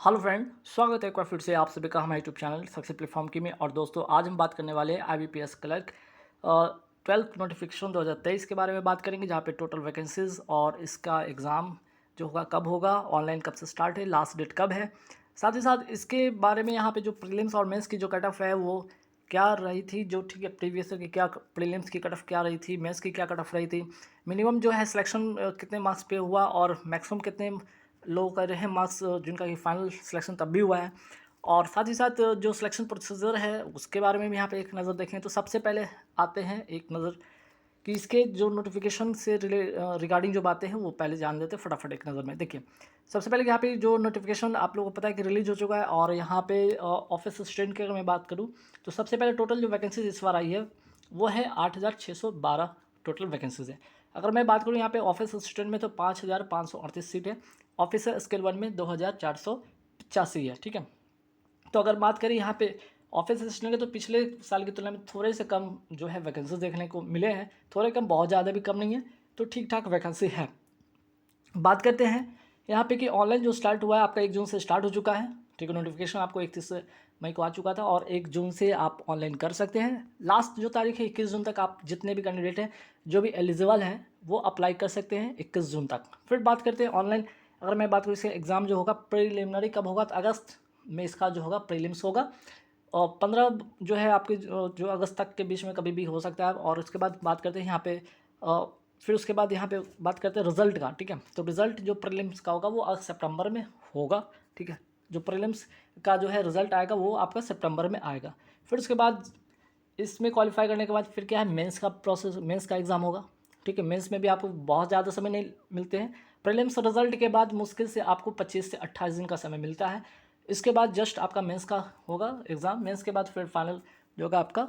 Hello friend, स्वागत है एक बार फिर से आप सभी का हमारे यूट्यूब चैनल सक्सेस प्लेटफॉर्म की में। और दोस्तों, आज हम बात करने वाले हैं IBPS क्लर्क 12th नोटिफिकेशन 2023 के बारे में बात करेंगे, जहाँ पे टोटल वैकेंसीज और इसका एग्ज़ाम जो होगा कब होगा, ऑनलाइन कब से स्टार्ट है, लास्ट डेट कब है। साथ ही साथ इसके बारे में यहाँ पे जो प्रीलिम्स और मेंस की जो कट ऑफ है वो क्या रही थी, जो ठीक है प्रीवियस की क्या प्रीलिम्स की कट ऑफ क्या रही थी, मेंस की क्या कट ऑफ रही थी, मिनिमम जो है सिलेक्शन कितने मार्क्स पे हुआ और मैक्सिमम कितने लोग कर रहे हैं मार्क्स जिनका कि फाइनल सिलेक्शन तब भी हुआ है। और साथ ही साथ जो सिलेक्शन प्रोसीजर है उसके बारे में भी यहाँ पे एक नज़र देखें तो सबसे पहले आते हैं एक नज़र कि इसके जो नोटिफिकेशन से रिगार्डिंग जो बातें हैं वो पहले जान लेते हैं फटाफट एक नज़र में। देखिए, सबसे पहले यहाँ पे जो नोटिफिकेशन आप लोगों को पता है कि रिलीज हो चुका है। और यहाँ पे ऑफिस असिस्टेंट की अगर मैं बात करूँ तो सबसे पहले टोटल जो वैकेंसीज इस बार आई है वो है 8,612 टोटल वैकेंसीज है। अगर मैं बात करूँ यहाँ पे ऑफिस असिस्टेंट में तो 5,538 सीट है। ऑफिसर स्केल 1 में 2,485 है। ठीक है, तो अगर बात करें यहाँ पे ऑफिस असिस्टेंट के तो पिछले साल की तुलना में थोड़े से कम जो है वैकेंसीज देखने को मिले हैं। थोड़े कम, बहुत ज़्यादा भी कम नहीं है, तो ठीक ठाक वैकेंसी है। बात करते हैं यहाँ पे कि ऑनलाइन जो स्टार्ट हुआ है आपका 1 जून से स्टार्ट हो चुका है। ठीक है, नोटिफिकेशन आपको 31 मई को आ चुका था और 1 जून से आप ऑनलाइन कर सकते हैं। लास्ट जो तारीख है 21 जून तक आप जितने भी कैंडिडेट हैं जो भी एलिजिबल हैं वो अप्लाई कर सकते हैं 21 जून तक। फिर बात करते हैं ऑनलाइन, अगर मैं बात करूँ इसका एग्ज़ाम जो होगा प्रिलिमिनरी कब होगा, तो अगस्त में इसका जो होगा प्रीलिम्स होगा। और 15 जो है आपके जो अगस्त तक के बीच में कभी भी हो सकता है। और उसके बाद बात करते हैं यहाँ पे फिर उसके बाद यहाँ पे बात करते हैं रिज़ल्ट का। ठीक है, तो रिज़ल्ट जो प्रीलिम्स का होगा वो सितंबर में होगा। ठीक है, जो प्रीलिम्स का जो है रिज़ल्ट आएगा वो आपका सितंबर में आएगा। फिर उसके बाद इसमें क्वालिफाई करने के बाद फिर क्या है, मेंस का प्रोसेस, मेंस का एग्ज़ाम होगा। ठीक है, मेंस में भी आपको बहुत ज़्यादा समय नहीं मिलते हैं। प्रीलिम्स रिजल्ट के बाद मुश्किल से आपको 25 से 28 दिन का समय मिलता है। इसके बाद जस्ट आपका मेंस का होगा एग्ज़ाम। मेंस के बाद फिर फाइनल जो होगा आपका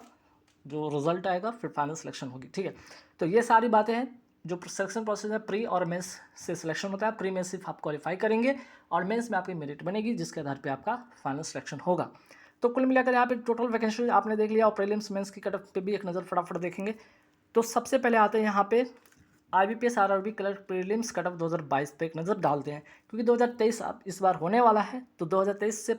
जो रिज़ल्ट आएगा, फिर फाइनल सिलेक्शन होगी। ठीक है, तो ये सारी बातें हैं। जो सिलेक्शन प्रोसेस है प्री और मेंस से सिलेक्शन होता है। प्री में सिर्फ आप क्वालिफाई करेंगे और मेंस में आपकी मेरिट बनेगी जिसके आधार पे आपका फाइनल सिलेक्शन होगा। तो कुल मिलाकर यहाँ पे टोटल वैकेंसी आपने देख लिया और प्रीलिम्स मेंस की कट ऑफ पे भी एक नज़र फटाफट देखेंगे। तो सबसे पहले आते हैं यहाँ पे IBPS RRB clerk prelims cut off 2022 पे एक नज़र डालते हैं, क्योंकि 2023 अब इस बार होने वाला है। तो 2023 से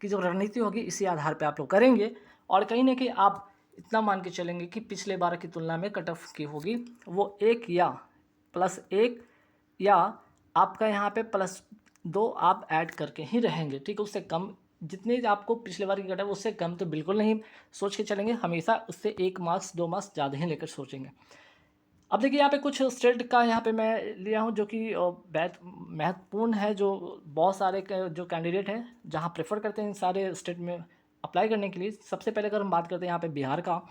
की जो रणनीति होगी इसी आधार पे आप लोग करेंगे। और कहीं ना कहीं आप इतना मान के चलेंगे कि पिछले बार की तुलना में कट ऑफ की होगी वो 1 या +1 या आपका यहाँ पे +2 आप ऐड करके ही रहेंगे। ठीक है, उससे कम जितनी आपको पिछले बार की कट ऑफ उससे कम तो बिल्कुल नहीं सोच के चलेंगे, हमेशा उससे 1 मार्क्स 2 मार्क्स ज़्यादा ही लेकर सोचेंगे। अब देखिए, यहाँ पे कुछ स्टेट का यहाँ पे मैं लिया हूँ जो कि बहुत महत्वपूर्ण है, जो बहुत सारे जो कैंडिडेट हैं जहाँ प्रेफर करते हैं इन सारे स्टेट में अप्लाई करने के लिए। सबसे पहले अगर हम बात करते हैं यहाँ पे बिहार का,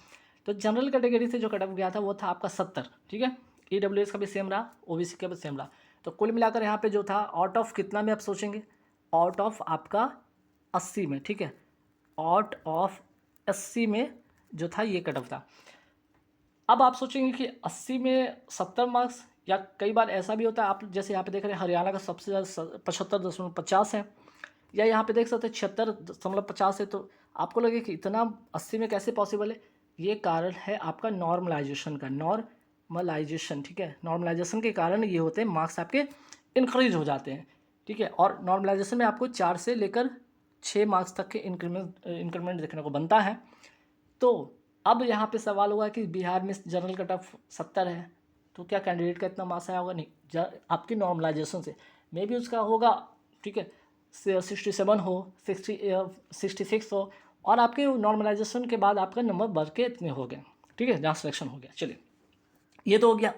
तो जनरल कैटेगरी से जो कट ऑफ गया था वो था आपका 70। ठीक है, EWS का भी सेम रहा, OBC का भी सेम रहा। तो कुल मिलाकर यहाँ पे जो था आउट ऑफ कितना में आप सोचेंगे, आउट ऑफ आपका 80 में। ठीक है, आउट ऑफ 80 में जो था ये कट ऑफ था। अब आप सोचेंगे कि 80 में 70 मार्क्स, या कई बार ऐसा भी होता है, आप जैसे यहाँ पे देख रहे हैं हरियाणा का सबसे ज़्यादा 75.50 है, या यहाँ पे देख सकते हैं 76.50 है। तो आपको लगे कि इतना 80 में कैसे पॉसिबल है, ये कारण है आपका नॉर्मलाइजेशन का। नॉर्मलाइजेशन, ठीक है, नॉर्मलाइजेशन के कारण ये होते हैं मार्क्स आपके इंक्रीज हो जाते हैं। ठीक है, और नॉर्मलाइजेशन में आपको 4 से लेकर 6 मार्क्स तक के इंक्रीमेंट देखने को बनता है। तो अब यहाँ पे सवाल होगा कि बिहार में जनरल कट ऑफ 70 है, तो क्या कैंडिडेट का इतना मार्क्स आया होगा? नहीं, आपकी नॉर्मलाइजेशन से मे बी उसका होगा। ठीक है, 67 हो, 66 हो, और आपके नॉर्मलाइजेशन के बाद आपका नंबर बढ़ के इतने हो गए। ठीक है, जहाँ सिलेक्शन हो गया। चलिए, ये तो हो गया।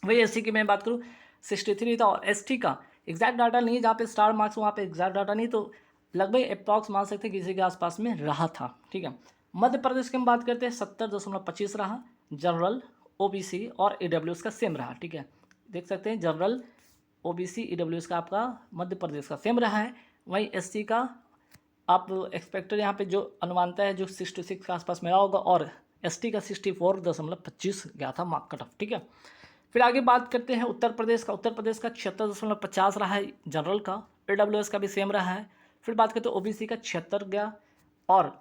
वही SC की मैं बात करूँ 63 था, और ST का एग्जैक्ट डाटा नहीं, जहाँ पे स्टार मार्क्स वहाँ पे एग्जैक्ट डाटा नहीं, तो लगभग अप्रॉक्स मान सकते हैं किसी के आसपास में रहा था। ठीक है, मध्य प्रदेश की हम बात करते हैं 70.25 रहा। जनरल, OBC और EWS का सेम रहा। ठीक है, देख सकते हैं जनरल, OBC, EWS का आपका मध्य प्रदेश का सेम रहा है। वहीं SC का आप एक्सपेक्टेड यहाँ पे जो अनुमानता है जो 66 के आसपास में रहा होगा, और ST का 64.25 गया था मार्क कट ऑफ। ठीक है, फिर आगे बात करते हैं उत्तर प्रदेश का। उत्तर प्रदेश का 76.50 रहा है जनरल का, EWS का भी सेम रहा है। फिर बात करते हैं OBC का 76 गया, और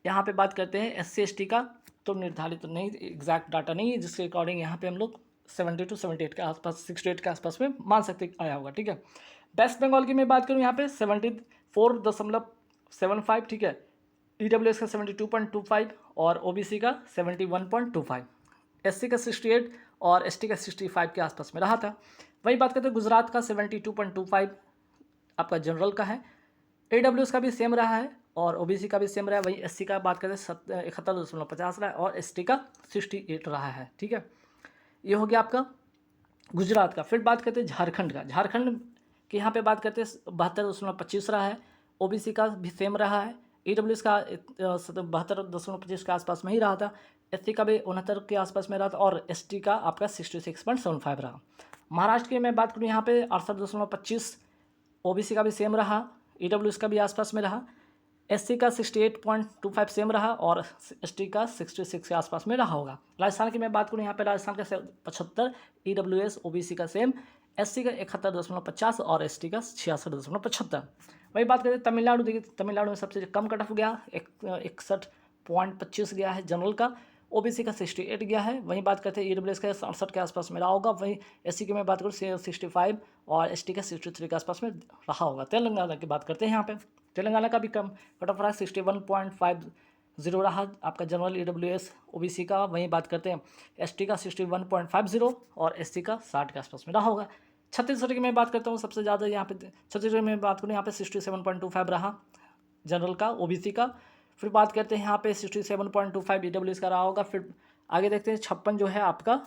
यहाँ पे बात करते हैं SC ST का, तो निर्धारित तो नहीं, एग्जैक्ट डाटा नहीं है, जिसके अकॉर्डिंग यहाँ पे हम लोग 70 to 78 के आसपास, 68 के आसपास में मान सकते आया होगा। ठीक है, वेस्ट बंगाल की मैं बात करूँ यहाँ पे 74.75, ठीक है। EWS का 72.25 और OBC का 71.25, SC का 68 और ST का 65 के आसपास में रहा था। वही बात करते हैं गुजरात का 72.25 आपका जनरल का है। AWS का भी सेम रहा है और OBC का भी सेम रहा है। वही SC का बात करते हैं 71.50 रहा है और ST का 68 रहा है, ठीक है। ये हो गया आपका गुजरात का। फिर बात करते हैं झारखंड का। झारखंड की यहाँ पे बात करते हैं 72.25 रहा है। OBC का भी सेम रहा है। EWS का 72.25 के आसपास में ही रहा था। SC का भी 69 के आसपास में रहा था और ST का आपका 66.75 रहा। महाराष्ट्र की मैं बात करूँ यहाँ पे 68.25, OBC का भी सेम रहा, EWS का भी आसपास में रहा, SC का 68.25 सेम रहा और ST का 66 के आसपास में रहा होगा। राजस्थान की मैं बात करूँ यहाँ पे राजस्थान का 75, EWS OBC का सेम, SC का 71.50 और ST का 66.75। वही बात करते हैं तमिलनाडु। देखिए तमिलनाडु में सबसे कम कट ऑफ गया 61.25 गया है जनरल का, OBC का 68 गया है। वहीं बात करते हैं EWS का 68 के आसपास में रहा होगा। वहीं SC की मैं बात करूँ 65 और ST का 63 के आसपास में रहा होगा। तेलंगाना की बात करते हैं यहाँ पे, तेलंगाना का भी कम कट ऑफ रहा है 61.50 रहा आपका जनरल EWS OBC का। वहीं बात करते हैं ST का 61.50 और SC का 60 के आसपास में रहा होगा। छत्तीसगढ़ की मैं बात करता हूँ सबसे ज़्यादा यहाँ पे छत्तीसगढ़ में बात करूँ यहाँ पे 67.25 रहा जनरल का OBC का। फिर बात करते हैं यहाँ पे 67.25 EWS का रहा होगा। फिर आगे देखते हैं 56 जो है आपका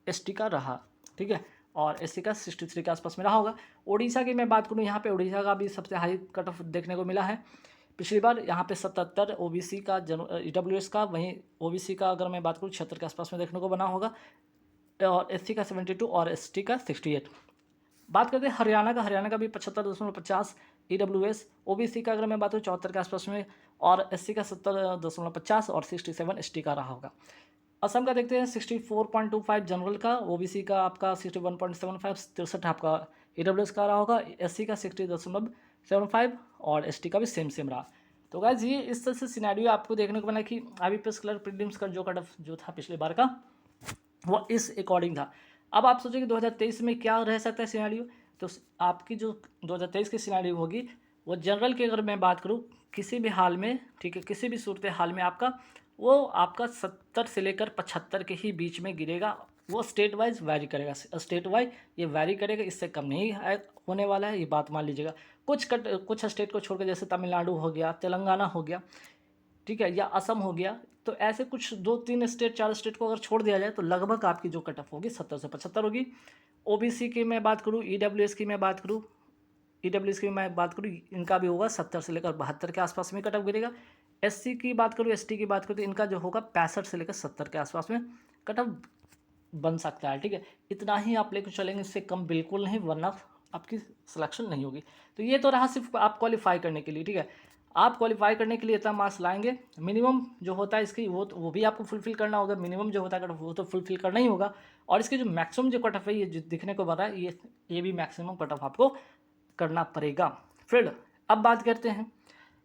ST का रहा, ठीक है, और SC का 63 के आसपास में रहा होगा। उड़ीसा की मैं बात करूँ यहाँ पे उड़ीसा का भी सबसे हाई कट ऑफ देखने को मिला है पिछली बार यहाँ पे 77 OBC का EWS का। वहीं OBC का अगर मैं बात करूँ 76 के आसपास में देखने को बना होगा और SC का 72 और ST का 68। बात करते हैं हरियाणा का। हरियाणा का भी 75.50 EWS, OBC का अगर मैं बात करूँ 74 के आसपास में और SC का 70.50 और 67 ST का रहा होगा। असम का देखते हैं 64.25 जनरल का, OBC का आपका 61.75 63 आपका EWS का रहा होगा, SC का 60.75 और ST का भी सेम रहा। तो गाइस ये इस तरह से सिनेरियो आपको देखने को मिला कि IBPS क्लर्क प्रीलिम्स का जो कट ऑफ जो था पिछले बार का वो इस अकॉर्डिंग था। अब आप सोचें कि 2023 में क्या रह सकता है सिनेरियो, तो आपकी जो 2023 की सिनेरियो होगी वो जनरल की अगर मैं बात करूँ किसी भी हाल में, ठीक है, किसी भी सूरत हाल में आपका वो आपका 70 से लेकर 75 के ही बीच में गिरेगा। वो स्टेट वाइज वैरी करेगा, स्टेट वाइज ये वैरी करेगा, इससे कम नहीं होने वाला है, ये बात मान लीजिएगा। कुछ स्टेट को छोड़कर जैसे तमिलनाडु हो गया, तेलंगाना हो गया, ठीक है, या असम हो गया, तो ऐसे कुछ 2-3 स्टेट 4 स्टेट को अगर छोड़ दिया जाए तो लगभग आपकी जो कट ऑफ होगी 70 से 75 होगी। OBC की मैं बात करूँ, EWS की मैं बात करूँ, इनका भी होगा 70 से लेकर 72 के आसपास में कट ऑफ गिरेगा। SC की बात करूँ, ST की बात करूँ तो इनका जो होगा 65 से लेकर 70 के आसपास में कट ऑफ बन सकता है, ठीक है। इतना ही आप लेकर चलेंगे, इससे कम बिल्कुल नहीं, वरना आपकी सिलेक्शन नहीं होगी। तो ये तो रहा सिर्फ आप क्वालिफाई करने के लिए, ठीक है। आप क्वालिफाई करने के लिए इतना मार्क्स लाएंगे, मिनिमम जो होता है इसकी वो भी आपको फुलफिल करना होगा। मिनिमम जो होता है वो तो फुलफिल करना ही होगा, और इसकी जो मैक्सिमम जो कट ऑफ है ये जो दिखने को बन रहा है ये भी मैक्सिमम कट ऑफ आपको करना पड़ेगा। फिर अब बात करते हैं,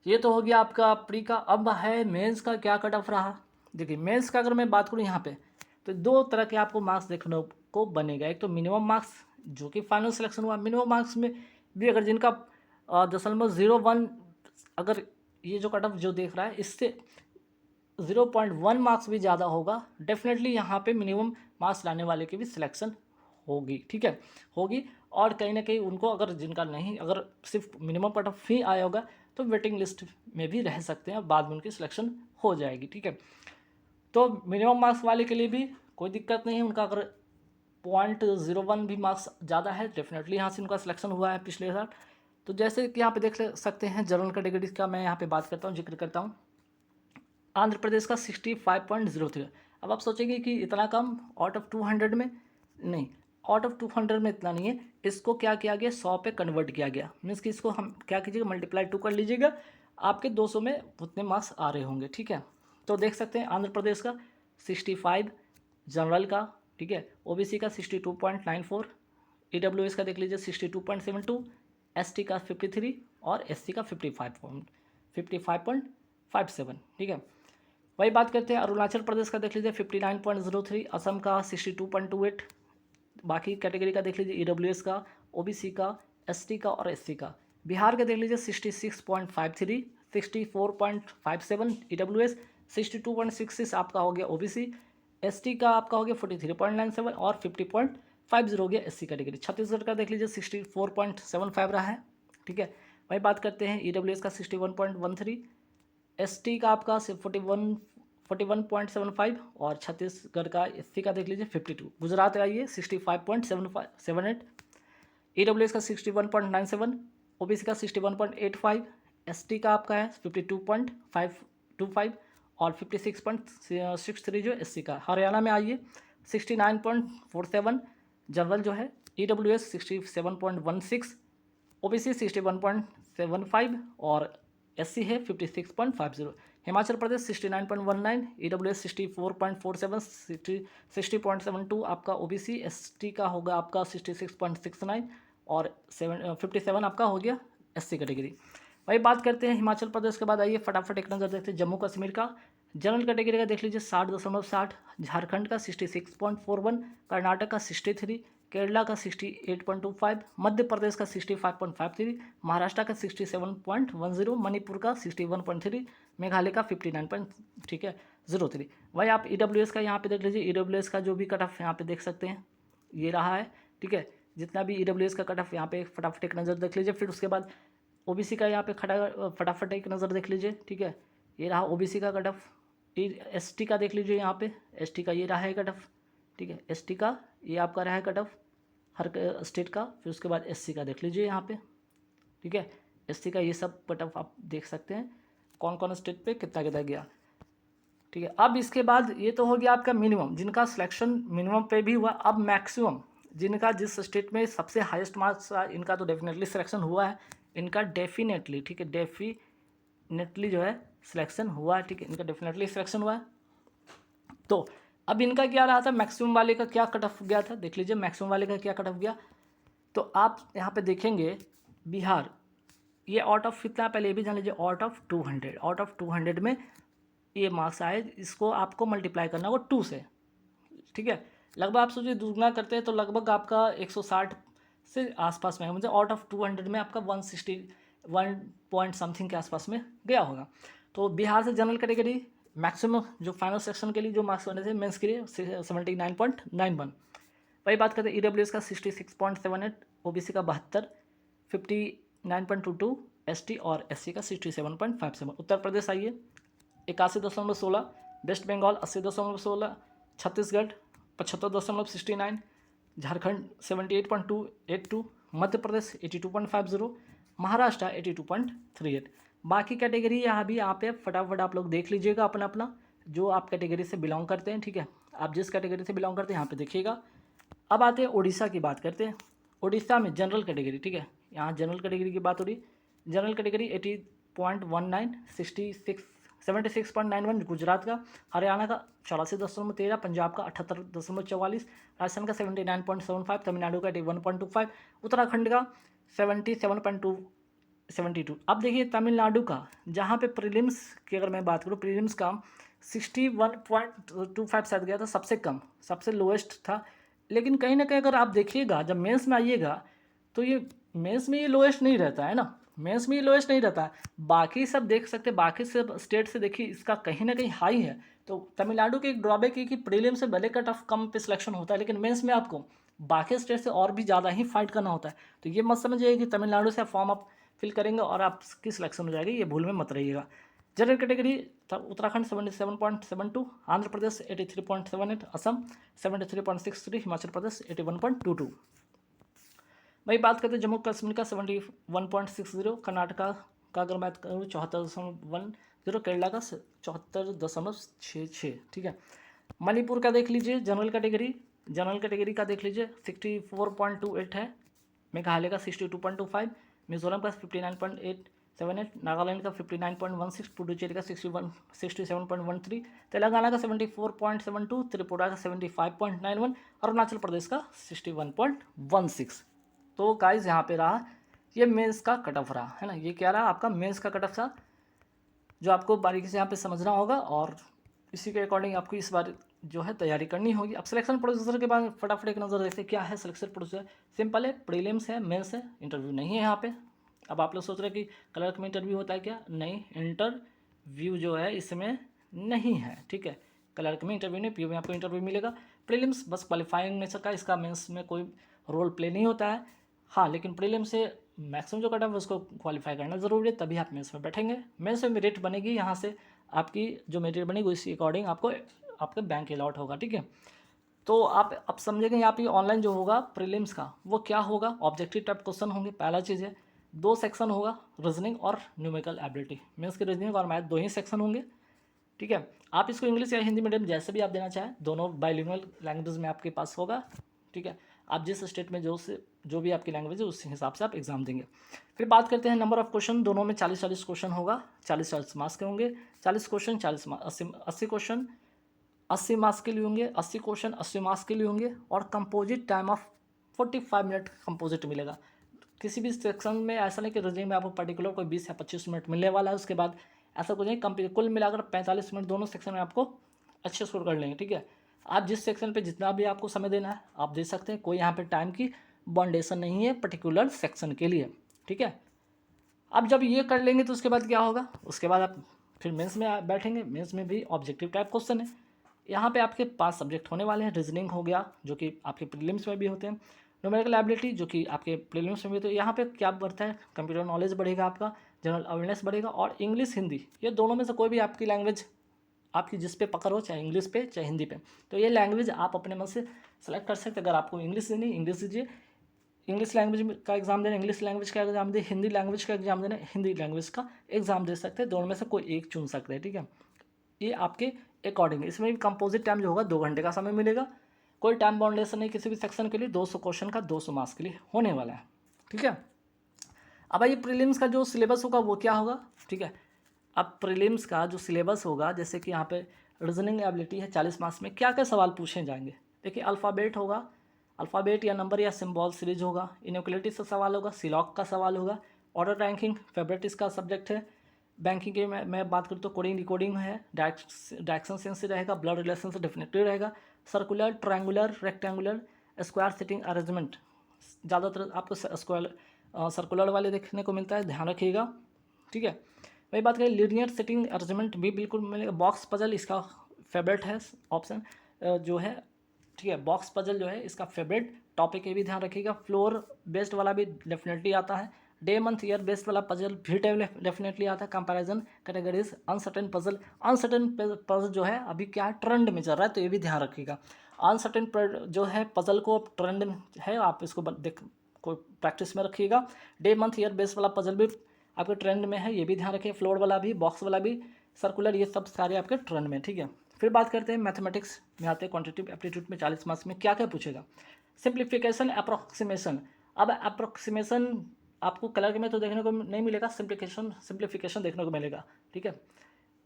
ये तो हो गया आपका प्री का। अब है मेंस का क्या कट ऑफ रहा। देखिए मेंस का अगर मैं बात करूँ यहाँ पे तो 2 तरह के आपको मार्क्स देखने को बनेगा। एक तो मिनिमम मार्क्स जो कि फाइनल सिलेक्शन हुआ, मिनिमम मार्क्स में भी अगर जिनका 0.01 अगर ये जो कट ऑफ जो देख रहा है इससे 0.1 मार्क्स भी ज़्यादा होगा, डेफिनेटली यहाँ पे मिनिमम मार्क्स लाने वाले की भी सिलेक्शन होगी, ठीक है, होगी। और कहीं ना कहीं उनको अगर जिनका नहीं, अगर सिर्फ मिनिमम कट ऑफ ही आया होगा तो वेटिंग लिस्ट में भी रह सकते हैं, बाद में उनकी सिलेक्शन हो जाएगी, ठीक है। तो मिनिमम मार्क्स वाले के लिए भी कोई दिक्कत नहीं है, उनका अगर 0.01 भी मार्क्स ज़्यादा है डेफिनेटली यहाँ से उनका सिलेक्शन हुआ है पिछले साल। तो जैसे कि यहाँ पे देख सकते हैं जनरल कैटेगरीज का मैं यहाँ पे बात करता हूँ, जिक्र करता हूँ। आंध्र प्रदेश का 65.03। अब आप सोचेंगे कि इतना कम आउट ऑफ 200 में, नहीं, आउट ऑफ 200 में इतना नहीं है, इसको क्या किया गया 100 पे कन्वर्ट किया गया। मीन्स कि इसको हम क्या कीजिएगा मल्टीप्लाई 2 कर लीजिएगा, आपके 200 में उतने मार्क्स आ रहे होंगे, ठीक है। तो देख सकते हैं आंध्र प्रदेश का 65 जनरल का, ठीक है, OBC का 62.94, EWS का देख लीजिए 62.72, ST का 53 और SC का 55.57, ठीक है। वही बात करते हैं अरुणाचल प्रदेश का देख लीजिए 59.03, असम का 62.28, बाकी कैटेगरी का देख लीजिए EWS का, OBC का, एसटी का और एससी का। बिहार का देख लीजिए 66.53, 64.57 ईडब्ल्यूएस, 62.66 आपका हो गया ओबीसी, एसटी का आपका हो गया 43.97 और 50.50 हो गया एससी कैटेगरी। छत्तीसगढ़ का देख लीजिए 64.75 रहा है, ठीक है। वही बात करते हैं ईडब्ल्यूएस का 61.13, एसटी का आपका 41.75 और छत्तीसगढ़ का एससी का देख लीजिए 52। गुजरात का ये 65.78, ईडब्ल्यूएस का 61.97, ओबीसी का 61.85, एसटी का आपका है 52.525 और 56.63 जो एससी का। हरियाणा में आइए 69.47, जनरल जो है ईडब्ल्यूएस 67.16, ओबीसी 61.75 और एससी है 56.50। हिमाचल प्रदेश 69.19, ईडब्ल्यूएस 64.47, 60.72 आपका ओबीसी, एसटी का होगा आपका 66.69 और 57 आपका हो गया एससी कैटेगरी। वही बात करते हैं हिमाचल प्रदेश के बाद आइए फटाफट एक नज़र देखते हैं जम्मू कश्मीर का। जनरल कैटेगरी का देख लीजिए 60.60, झारखंड का 66.41, कर्नाटक का 63, केरला का 68.25, मध्य प्रदेश का 65.53, महाराष्ट्र का 67.10, मणिपुर का 61.3, मेघालय का 59. ठीक है 03। वही आप ईडब्ल्यूएस का यहाँ पे देख लीजिए, ईडब्ल्यूएस का जो भी कट ऑफ यहाँ पे देख सकते हैं ये रहा है, ठीक है। जितना भी ईडब्ल्यूएस का कट ऑफ यहाँ पे फटाफट एक नज़र देख लीजिए। फिर उसके बाद ओबीसी का यहाँ पे फटाफट एक नज़र देख लीजिए, ठीक है। ये रहा ओबीसी का कट ऑफ। एसटी का देख लीजिए यहाँ पे, एसटी का ये रहा है कट ऑफ, ठीक है। एसटी का ये आपका रहा है कट ऑफ हर स्टेट का। फिर उसके बाद एससी का देख लीजिए यहाँ पे, ठीक है। एससी का ये सब कट ऑफ आप देख सकते हैं कौन कौन स्टेट पे कितना कितना गया, ठीक है। अब इसके बाद ये तो हो गया आपका मिनिमम, जिनका सिलेक्शन मिनिमम पे भी हुआ। अब मैक्सिमम जिनका जिस स्टेट में सबसे हाईएस्ट मार्क्स इनका तो डेफिनेटली सिलेक्शन हुआ है, इनका डेफिनेटली, ठीक है, डेफिनेटली जो है सिलेक्शन हुआ है, ठीक है। इनका डेफिनेटली सिलेक्शन हुआ है। तो अब इनका क्या रहा था, मैक्सिमम वाले का क्या कट ऑफ गया था, देख लीजिए मैक्सिमम वाले का क्या कट ऑफ गया। तो आप यहाँ पे देखेंगे बिहार ये आउट ऑफ कितना, पहले ये भी जान लीजिए, आउट ऑफ 200, आउट ऑफ 200 में ये मार्क्स आए। इसको आपको मल्टीप्लाई करना होगा 2 से, ठीक है। लगभग आप सोचिए दुगना करते हैं तो लगभग आपका 160 से आसपास में है, मतलब आउट ऑफ 200 में आपका 161 पॉइंट समथिंग के आसपास में गया होगा। तो बिहार से जनरल कैटेगरी मैक्सिमम जो फाइनल सेक्शन के लिए जो मार्क्स बने थे मेंस के लिए 79.91। वही बात करते हैं ईडब्ल्यूएस का 66.78, ओबीसी का 72, 59.22, एसटी और एससी का 67.57। उत्तर प्रदेश आइए 81.16, वेस्ट बंगाल 80.16, छत्तीसगढ़ 75.69, झारखंड 78.282, मध्य प्रदेश 82.50, महाराष्ट्र 82.38। बाकी कैटेगरी यहाँ भी यहाँ पे फटाफट आप लोग देख लीजिएगा अपना अपना जो आप कैटेगरी से बिलोंग करते हैं, ठीक है। आप जिस कैटेगरी से बिलोंग करते हैं यहाँ पे देखिएगा। अब आते हैं उड़ीसा की बात करते हैं। उड़ीसा में जनरल कैटेगरी, ठीक है, यहाँ जनरल कैटेगरी की बात हो रही। जनरल कैटेगरी 80.19, 76.91 गुजरात का, हरियाणा का 84.13, पंजाब का 78.44, राजस्थान का 79.75, तमिलनाडु का 81.25, उत्तराखंड का 77.72। अब देखिए तमिलनाडु का, जहाँ पे प्रीलिम्स की अगर मैं बात करूँ, प्रीलिम्स का 61.25 शायद गया था, सबसे कम, सबसे लोएस्ट था। लेकिन कहीं ना कहीं अगर आप देखिएगा जब मेंस में आइएगा तो ये मेंस में ये लोएस्ट नहीं रहता है ना, मेंस में ये लोएस्ट नहीं रहता है। बाकी सब देख सकते हैं, बाकी सब स्टेट से देखिए इसका कहीं ना कहीं हाई है। तो तमिलनाडु की एक ड्रॉबैक है कि प्रीलिम से भले कट ऑफ कम पे सिलेक्शन होता है, लेकिन मेंस में आपको बाकी स्टेट से और भी ज़्यादा ही फाइट करना होता है। तो ये मत समझिए कि तमिलनाडु से फॉर्म आप फिल करेंगे और आपकी सिलेक्शन हो जाएगी, ये भूल में मत रहिएगा। General category Uttarakhand 77.72, Andhra Pradesh 83.78, Assam 73.63, Himachal Pradesh 81.22। वही बात करते हैं जम्मू कश्मीर का 71.60, कर्नाटका का अगर मैं करूँ 74.10, केरला का 74.66, ठीक है। मणिपुर का देख लीजिए जनरल कैटेगरी का देख लीजिए 64.28 है, मेघालय का 62.25, मिजोरम का 59.878, नागालैंड का 59.16, पुडुचेरी का 67.13, तेलंगाना का 74.72, त्रिपुरा का 75.91, अरुणाचल प्रदेश का 61.16। तो गाइस यहाँ पे रहा ये मेंस का कट ऑफ रहा है ना, ये क्या रहा आपका मेंस का कट ऑफ था, जो आपको बारीकी से यहाँ पे समझना होगा और इसी के अकॉर्डिंग आपको इस बार जो है तैयारी करनी होगी। अब सिलेक्शन प्रोसीजर के बाद फटाफट एक नज़र देखते हैं क्या है सिलेक्शन प्रोसीजर। सिंपल है, प्रीलिम्स है, मेंस है, इंटरव्यू नहीं है यहाँ पे। अब आप लोग सोच रहे हैं कि क्लर्क में इंटरव्यू होता है क्या? नहीं, इंटरव्यू जो है इसमें नहीं है, ठीक है। क्लर्क में इंटरव्यू नहीं, पीओ में आपको इंटरव्यू मिलेगा। प्रीलिम्स बस क्वालिफाइंग नेचर का, इसका मेंस में कोई रोल प्ले नहीं होता है। हाँ, लेकिन प्रीलिम से मैक्सिमम जो कट है उसको क्वालिफाई करना ज़रूरी है, तभी आप मेंस में बैठेंगे। मेंस में मेरिट बनेगी, यहाँ से आपकी जो मेरिट बनेगी उसी अकॉर्डिंग आपको आपके बैंक अलॉट होगा, ठीक है। तो आप अब समझेंगे यहाँ पे ऑनलाइन जो होगा प्रीलिम्स का वो क्या होगा। ऑब्जेक्टिव टाइप क्वेश्चन होंगे, पहला चीज़ है। 2 सेक्शन होगा, रीजनिंग और न्यूमेरिकल एबिलिटी। मेंस के रीजनिंग और मैथ 2 ही सेक्शन होंगे, ठीक है। आप इसको इंग्लिश या हिंदी मीडियम जैसे भी आप देना चाहें, दोनों बाइलिंगुअल लैंग्वेज में आपके पास होगा, ठीक है। आप जिस स्टेट में जो भी आपकी लैंग्वेज है उस हिसाब से आप एग्जाम देंगे। फिर बात करते हैं नंबर ऑफ क्वेश्चन, दोनों में 40-40 क्वेश्चन होगा, 40-40 मार्क्स के होंगे। 40 क्वेश्चन 40 80 क्वेश्चन 80 मार्क्स के लिए होंगे, 80 क्वेश्चन 80 मार्क्स के लिए होंगे। और composite time of 45 minute composite मिलेगा। किसी भी सेक्शन में ऐसा नहीं कि रीजनिंग में आपको पर्टिकुलर कोई 20 या 25 मिनट मिलने वाला है, उसके बाद ऐसा कुछ नहीं। कुल मिलाकर 45 मिनट दोनों सेक्शन में आपको अच्छे स्कोर कर लेंगे, ठीक है। आप जिस सेक्शन पे जितना भी आपको समय देना है आप दे सकते हैं, कोई यहाँ पे टाइम की बाउंडेशन नहीं है पर्टिकुलर सेक्शन के लिए, ठीक है। अब जब ये कर लेंगे तो उसके बाद क्या होगा, उसके बाद आप फिर मेंस में बैठेंगे। मेंस में भी ऑब्जेक्टिव टाइप क्वेश्चन है। यहाँ पे आपके 5 सब्जेक्ट होने वाले हैं। रीजनिंग हो गया जो कि आपके प्रीलिम्स में भी होते हैं, न्यूमेरिकल एबिलिटी जो कि आपके प्रीलिम्स में भी होते हैं। यहाँ पे क्या बढ़ता है, कंप्यूटर नॉलेज बढ़ेगा, आपका जनरल अवेयरनेस बढ़ेगा, और इंग्लिश हिंदी, ये दोनों में से कोई भी आपकी लैंग्वेज आपकी जिस पे पकड़ हो, चाहे इंग्लिश पे चाहे हिंदी पे, तो ये लैंग्वेज आप अपने मन से सेलेक्ट कर सकते हैं। अगर आपको इंग्लिश देनी इंग्लिश दीजिए, इंग्लिश लैंग्वेज का एग्जाम देना इंग्लिश लैंग्वेज का एग्जाम दे, हिंदी लैंग्वेज का एग्जाम देना हिंदी लैंग्वेज का एग्जाम दे सकते हैं। दोनों में से कोई एक चुन सकते हैं, ठीक है। ये आपके अकॉर्डिंग। इसमें भी कंपोजिट टाइम जो होगा 2 घंटे का समय मिलेगा। कोई टाइम बाउंडेशन नहीं किसी भी सेक्शन के लिए। 200 क्वेश्चन का 200 मार्क्स के लिए होने वाला है, ठीक है। अब ये प्रीलिम्स का जो सिलेबस होगा वो क्या होगा, ठीक है। अब प्रीलिम्स का जो सिलेबस होगा, जैसे कि यहाँ पे रीजनिंग एबिलिटी है 40 मार्क्स में, क्या क्या सवाल पूछे जाएंगे। देखिए, अल्फ़ाबेट होगा, अल्फ़ाबेट या नंबर या सिंबल सीरीज होगा, इनइक्वालिटी से सवाल होगा, सिलॉक का सवाल होगा, ऑर्डर रैंकिंग फेवरेट इसका सब्जेक्ट है। बैंकिंग की मैं बात करूँ तो कोडिंग डिकोडिंग है, डायरेक्शन सेंस से रहेगा, ब्लड रिलेशन से डेफिनेटली रहेगा, circular triangular rectangular square sitting arrangement, ज़्यादातर आपको स्क्वायर सर्कुलर वाले देखने को मिलता है, ध्यान रखिएगा, ठीक है। वही बात करें लीनियर सेटिंग अरेंजमेंट भी बिल्कुल मिलेगा। बॉक्स पजल इसका फेवरेट है ऑप्शन जो है, ठीक है। बॉक्स पजल जो है इसका फेवरेट टॉपिक है, भी ध्यान रखिएगा। फ्लोर बेस्ड वाला भी डेफिनेटली आता है। डे मंथ ईयर बेस्ड वाला पजल भी डेफिनेटली आता है। Comparison categories uncertain puzzle, uncertain puzzle जो है अभी क्या है ट्रेंड में चल रहा है, तो ये भी ध्यान रखिएगा। अनसर्टेन जो है पजल को ट्रेंड है, आप इसको देख को प्रैक्टिस में रखिएगा। डे मंथ ईयर बेस्ड वाला पजल भी आपके ट्रेंड में है, ये भी ध्यान रखिए। फ्लोर वाला भी, बॉक्स वाला भी, सर्कुलर, ये सब सारे आपके ट्रेंड में, ठीक है। फिर बात करते हैं मैथमेटिक्स में आते हैं। क्वांटिटेटिव एप्टीट्यूड में 40 मार्क्स में क्या क्या पूछेगा। Simplification approximation. अब अप्रोक्सीमेशन आपको क्लर्क में तो देखने को नहीं मिलेगा, सिंप्लीफिकेशन देखने को मिलेगा, ठीक है।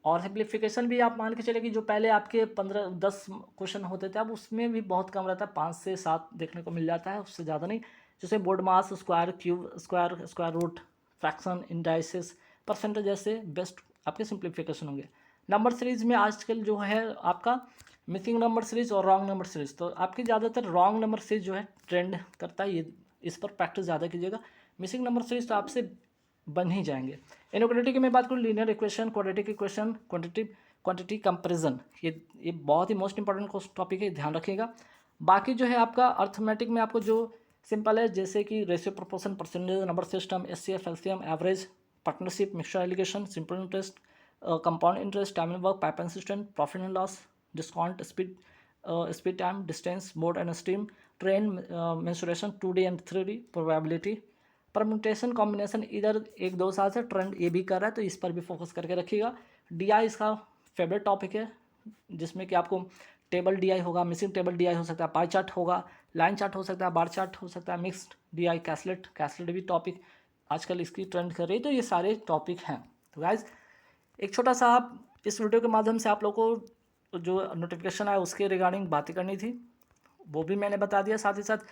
और सिंप्लीफिकेशन भी आप मान के चले कि जो पहले आपके 15-10 क्वेश्चन होते थे, अब उसमें भी बहुत कम रहता है, 5 से 7 देखने को मिल जाता है, उससे ज़्यादा नहीं। जैसे BODMAS, square, cube, square root, fraction, indices, percentage, जैसे बेस्ट आपके सिंप्लीफिकेशन होंगे। नंबर सीरीज में आजकल जो है आपका मिसिंग नंबर सीरीज और रॉन्ग नंबर सीरीज, तो आपकी ज़्यादातर रॉन्ग नंबर सीरीज जो है ट्रेंड करता है, ये इस पर प्रैक्टिस ज़्यादा कीजिएगा। मिसिंग नंबर सीरीज तो आपसे बन ही जाएंगे। इनइक्वालिटी की मैं बात करूँ, linear equation, quadratic equation, quantity comparison, ये बहुत ही मोस्ट इंपॉर्टेंट टॉपिक है, ध्यान रखिएगा। बाकी जो है आपका अर्थमेटिक में आपको जो सिंपल है, जैसे कि ratio, proportion, percentage, number system, HCF, LCM, average, partnership, mixture allegation, simple interest, compound interest, time and work, pipe and system, profit and loss, discount, speed time, distance, mode and stream, train, mensuration, 2D and 3D, probability, permutation, combination, इधर 1-2 साल से trend ये भी कर रहा है, तो इस पर भी फोकस करके रखिएगा। डीआई इसका फेवरेट टॉपिक है, जिसमें कि आपको टेबल डीआई होगा, मिसिंग टेबल डीआई हो सकता है, पाई चार्ट होगा, लाइन चार्ट हो सकता है, बार चार्ट हो सकता है, मिक्स्ड डीआई, कैसलेट भी टॉपिक आजकल इसकी ट्रेंड कर रही है, तो ये सारे टॉपिक हैं। तो गाइज एक छोटा सा आप इस वीडियो के माध्यम से आप लोगों को जो नोटिफिकेशन आया उसके रिगार्डिंग बातें करनी थी, वो भी मैंने बता दिया। साथ ही साथ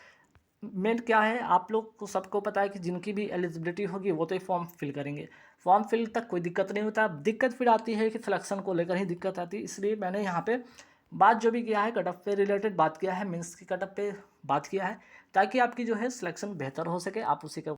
मेन क्या है, आप लोग को सबको पता है कि जिनकी भी एलिजिबिलिटी होगी वो तो ये फॉर्म फिल करेंगे। फॉर्म फिल तक कोई दिक्कत नहीं होता, दिक्कत फिर आती है कि सिलेक्शन को लेकर ही दिक्कत आती है। इसलिए मैंने यहाँ पे बात जो भी किया है कट ऑफ पे रिलेटेड बात किया है, मेंस की कट ऑफ पे बात किया है, ताकि आपकी जो है सिलेक्शन बेहतर हो सके, आप उसी के